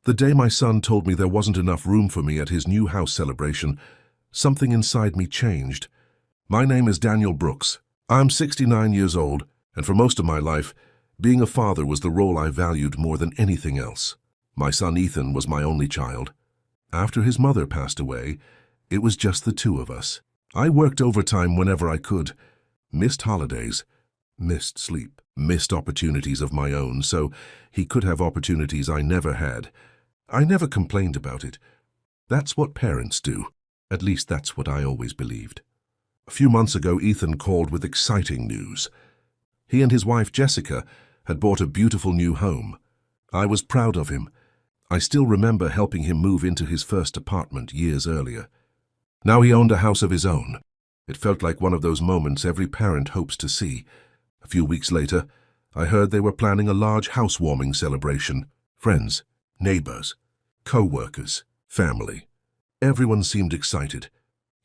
The day my son told me there wasn't enough room for me at his new house celebration, something inside me changed. My name is Daniel Brooks. I'm 69 years old, and for most of my life, being a father was the role I valued more than anything else. My son Ethan was my only child. After his mother passed away, it was just the two of us. I worked overtime whenever I could, missed holidays, missed sleep, missed opportunities of my own, so he could have opportunities I never had. I never complained about it. That's what parents do. At least that's what I always believed. A few months ago, Ethan called with exciting news. He and his wife, Jessica, had bought a beautiful new home. I was proud of him. I still remember helping him move into his first apartment years earlier. Now he owned a house of his own. It felt like one of those moments every parent hopes to see. A few weeks later, I heard they were planning a large housewarming celebration. Friends, neighbors, co-workers, family. Everyone seemed excited.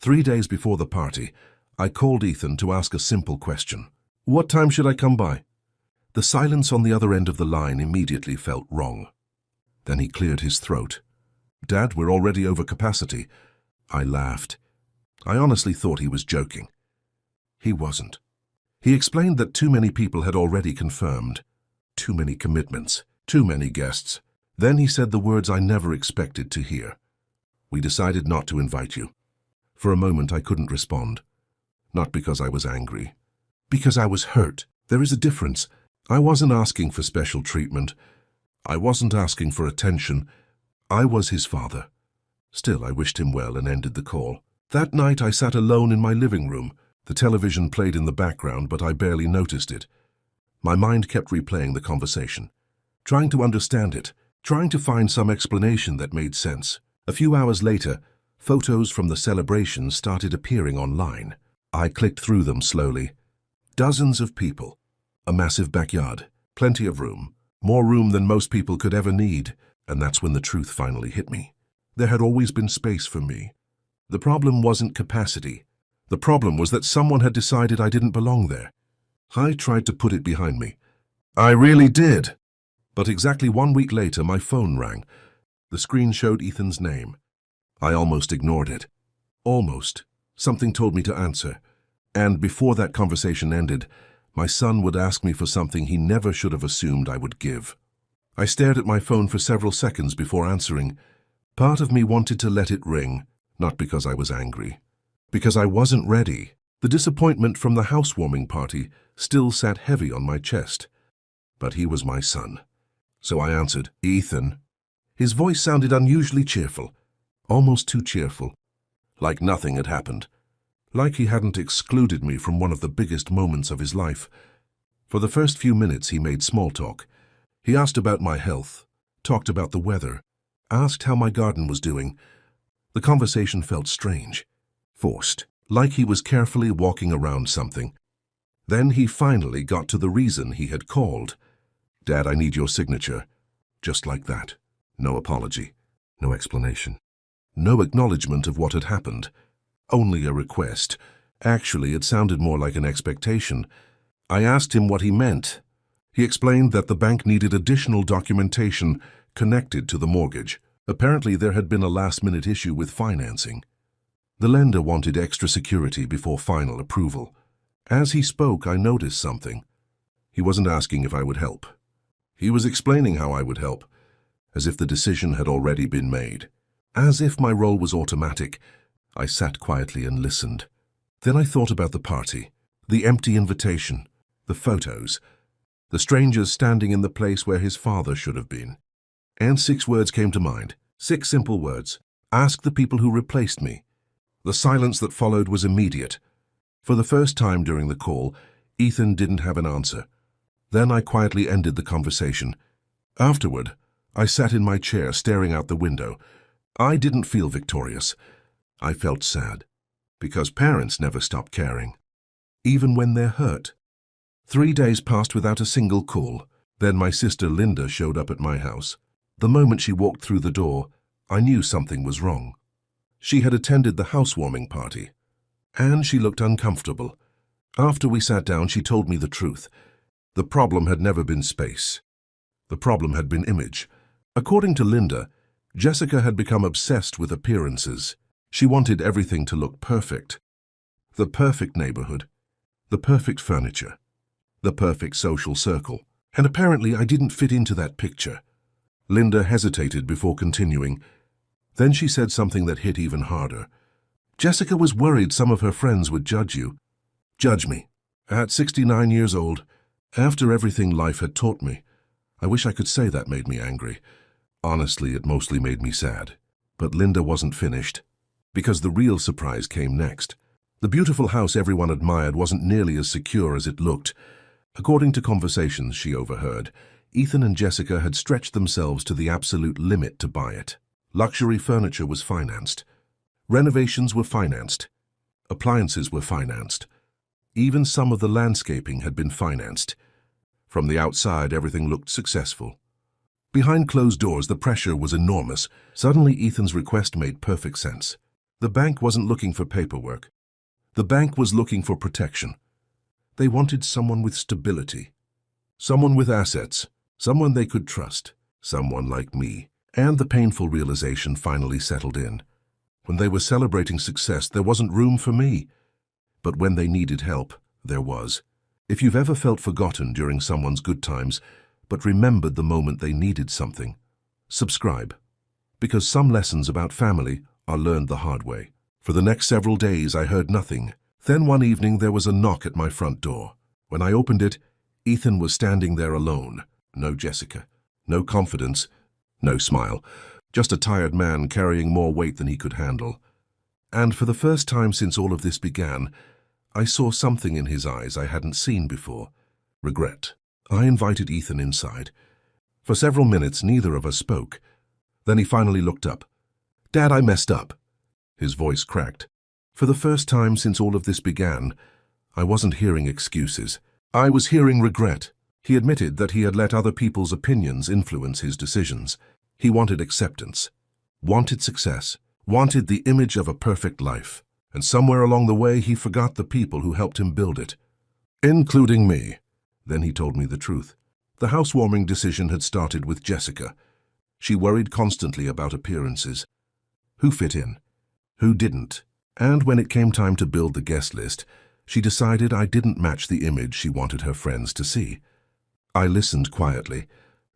3 days before the party, I called Ethan to ask a simple question. What time should I come by? The silence on the other end of the line immediately felt wrong. Then he cleared his throat. Dad, we're already over capacity. I laughed. I honestly thought he was joking. He wasn't. He explained that too many people had already confirmed. Too many commitments, too many guests. Then he said the words I never expected to hear. We decided not to invite you. For a moment I couldn't respond. Not because I was angry. Because I was hurt. There is a difference. I wasn't asking for special treatment. I wasn't asking for attention. I was his father. Still, I wished him well and ended the call. That night I sat alone in my living room. The television played in the background, but I barely noticed it. My mind kept replaying the conversation, trying to understand it, trying to find some explanation that made sense. A few hours later, photos from the celebration started appearing online. I clicked through them slowly. Dozens of people. A massive backyard. Plenty of room. More room than most people could ever need. And that's when the truth finally hit me. There had always been space for me. The problem wasn't capacity. The problem was that someone had decided I didn't belong there. I tried to put it behind me. I really did. But exactly 1 week later, my phone rang. The screen showed Ethan's name. I almost ignored it. Almost. Something told me to answer. And before that conversation ended, my son would ask me for something he never should have assumed I would give. I stared at my phone for several seconds before answering. Part of me wanted to let it ring, not because I was angry. Because I wasn't ready. The disappointment from the housewarming party still sat heavy on my chest. But he was my son. So I answered, Ethan. His voice sounded unusually cheerful, almost too cheerful. Like nothing had happened. Like he hadn't excluded me from one of the biggest moments of his life. For the first few minutes he made small talk. He asked about my health, talked about the weather, asked how my garden was doing. The conversation felt strange, forced, like he was carefully walking around something. Then he finally got to the reason he had called. Dad, I need your signature. Just like that. No apology. No explanation. No acknowledgement of what had happened. Only a request. Actually, it sounded more like an expectation. I asked him what he meant. He explained that the bank needed additional documentation connected to the mortgage. Apparently, there had been a last-minute issue with financing. The lender wanted extra security before final approval. As he spoke, I noticed something. He wasn't asking if I would help. He was explaining how I would help, as if the decision had already been made. As if my role was automatic, I sat quietly and listened. Then I thought about the party, the empty invitation, the photos, the strangers standing in the place where his father should have been. And 6 words came to mind. 6 simple words. Ask the people who replaced me. The silence that followed was immediate. For the first time during the call, Ethan didn't have an answer. Then I quietly ended the conversation. Afterward, I sat in my chair staring out the window. I didn't feel victorious. I felt sad, because parents never stop caring, even when they're hurt. 3 days passed without a single call. Then my sister Linda showed up at my house. The moment she walked through the door, I knew something was wrong. She had attended the housewarming party, and she looked uncomfortable. After we sat down, she told me the truth. The problem had never been space. The problem had been image. According to Linda, Jessica had become obsessed with appearances. She wanted everything to look perfect. The perfect neighborhood, the perfect furniture, the perfect social circle. And apparently I didn't fit into that picture. Linda hesitated before continuing. Then she said something that hit even harder. Jessica was worried some of her friends would judge you. Judge me. At 69 years old, after everything life had taught me, I wish I could say that made me angry. Honestly, it mostly made me sad. But Linda wasn't finished, because the real surprise came next. The beautiful house everyone admired wasn't nearly as secure as it looked. According to conversations she overheard, Ethan and Jessica had stretched themselves to the absolute limit to buy it. Luxury furniture was financed. Renovations were financed. Appliances were financed. Even some of the landscaping had been financed. From the outside, everything looked successful. Behind closed doors, the pressure was enormous. Suddenly, Ethan's request made perfect sense. The bank wasn't looking for paperwork. The bank was looking for protection. They wanted someone with stability, someone with assets, someone they could trust, someone like me. And the painful realization finally settled in. When they were celebrating success, there wasn't room for me. But when they needed help, there was. If you've ever felt forgotten during someone's good times, but remembered the moment they needed something, subscribe. Because some lessons about family are learned the hard way. For the next several days, I heard nothing. Then one evening, there was a knock at my front door. When I opened it, Ethan was standing there alone. No Jessica, no confidence, no smile. Just a tired man carrying more weight than he could handle. And for the first time since all of this began, I saw something in his eyes I hadn't seen before. Regret. I invited Ethan inside. For several minutes, neither of us spoke. Then he finally looked up. "Dad, I messed up." His voice cracked. For the first time since all of this began, I wasn't hearing excuses. I was hearing regret. He admitted that he had let other people's opinions influence his decisions. He wanted acceptance, wanted success, wanted the image of a perfect life. And somewhere along the way, he forgot the people who helped him build it, including me. Then he told me the truth. The housewarming decision had started with Jessica. She worried constantly about appearances. Who fit in? Who didn't? And when it came time to build the guest list, she decided I didn't match the image she wanted her friends to see. I listened quietly.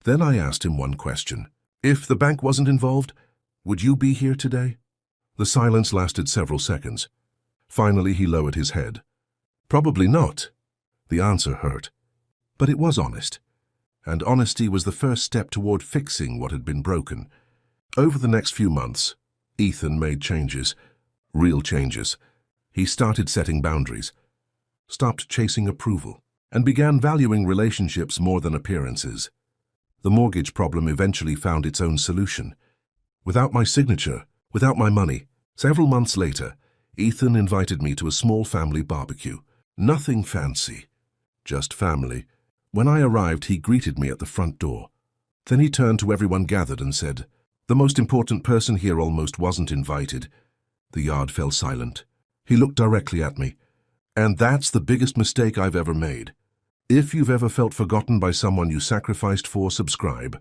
Then I asked him one question. If the bank wasn't involved, would you be here today? The silence lasted several seconds. Finally, he lowered his head. Probably not. The answer hurt. But it was honest. And honesty was the first step toward fixing what had been broken. Over the next few months, Ethan made changes. Real changes. He started setting boundaries, stopped chasing approval, and began valuing relationships more than appearances. The mortgage problem eventually found its own solution. Without my signature, without my money. Several months later, Ethan invited me to a small family barbecue. Nothing fancy, just family. When I arrived, he greeted me at the front door. Then he turned to everyone gathered and said, "The most important person here almost wasn't invited." The yard fell silent. He looked directly at me. "And that's the biggest mistake I've ever made. If you've ever felt forgotten by someone you sacrificed for, subscribe.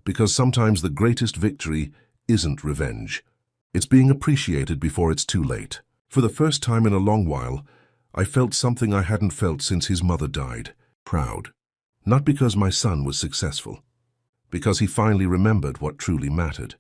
Because sometimes the greatest victory isn't revenge. It's being appreciated before it's too late." For the first time in a long while, I felt something I hadn't felt since his mother died. Proud. Not because my son was successful. Because he finally remembered what truly mattered.